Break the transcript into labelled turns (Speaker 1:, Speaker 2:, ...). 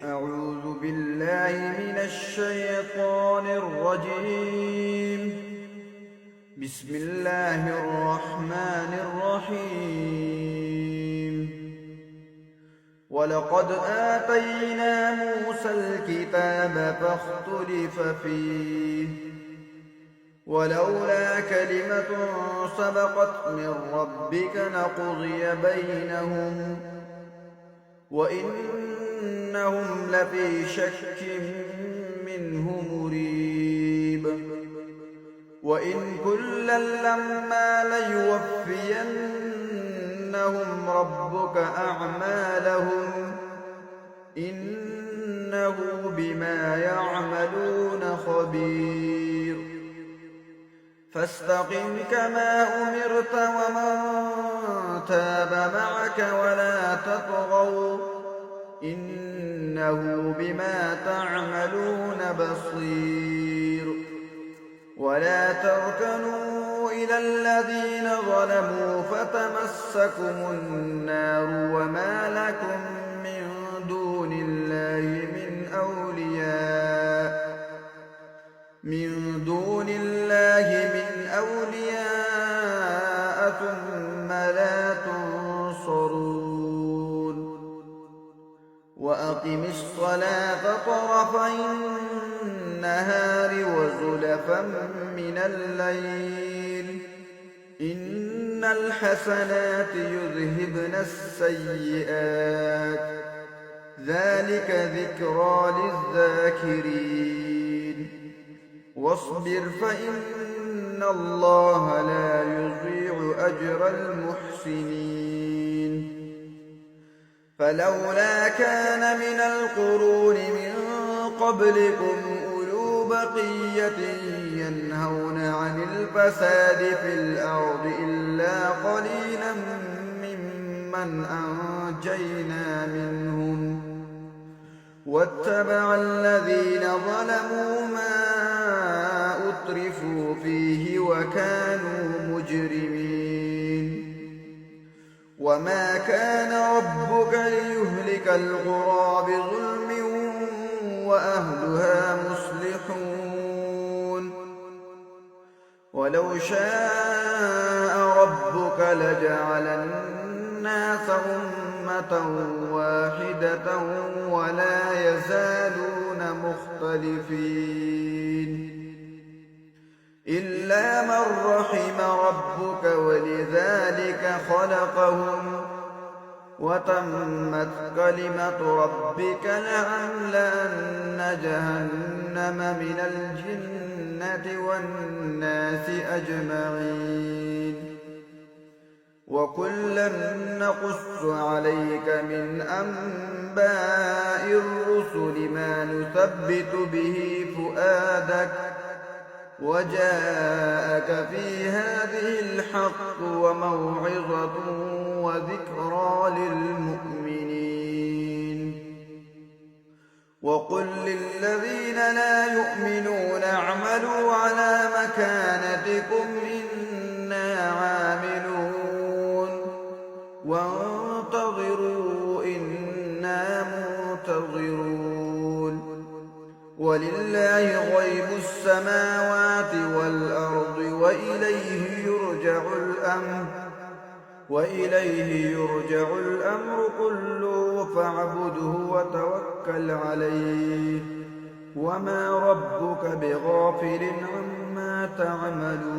Speaker 1: أعوذ بالله من الشيطان الرجيم. بسم الله الرحمن الرحيم. ولقد آتينا موسى الكتاب فاختلف فيه ولولا كلمة سبقت من ربك لقضي بينهم وإنهم لفي شك منه مريب. وإن كلا لما ليوفينهم ربك أعمالهم إنه بما يعملون خبير. فاستقم كما أمرت ومن تاب معك ولا تطغوا إنه بما تعملون بصير. ولا تركنوا إلى الذين ظلموا فتمسكم النار وما لكم من دون الله من أولياء ثم لا تنصرون. وأقم الصلاة طرفي النهار وزلفا من الليل إن الحسنات يذهبن السيئات ذلك ذكرى للذاكرين. واصبر فإن الله لا يضيع أجر المحسنين. فلولا كان من القرون من قبلكم أولو بقية ينهون عن الفساد في الأرض إلا قليلا ممن أنجينا منهم واتبع الذين ظلموا ما أترفوا فيه وكانوا مجرمين. وما كان ربك ليهلك القرى بظلم وأهلها مصلحون. ولو شاء ربك لجعل الناس أمة واحدة ولا يزالون مختلفين إلا من رحم ربك ولذلك خلقهم وتمت كلمة ربك لأملأن جهنم من الجنة والناس أجمعين. وكلا نقص عليك من أنباء الرسل ما نثبت به فؤادك وجاءك في هذه الحق وموعظة وذكرى للمؤمنين. وقل للذين لا يؤمنون اعملوا على مكانتكم إنا عاملون وانتظروا إنا منتظرون. ولله غيب السماوات والأرض وإليه يرجع الأمر كله فاعبده وتوكل عليه وما ربك بغافل عما تعملون.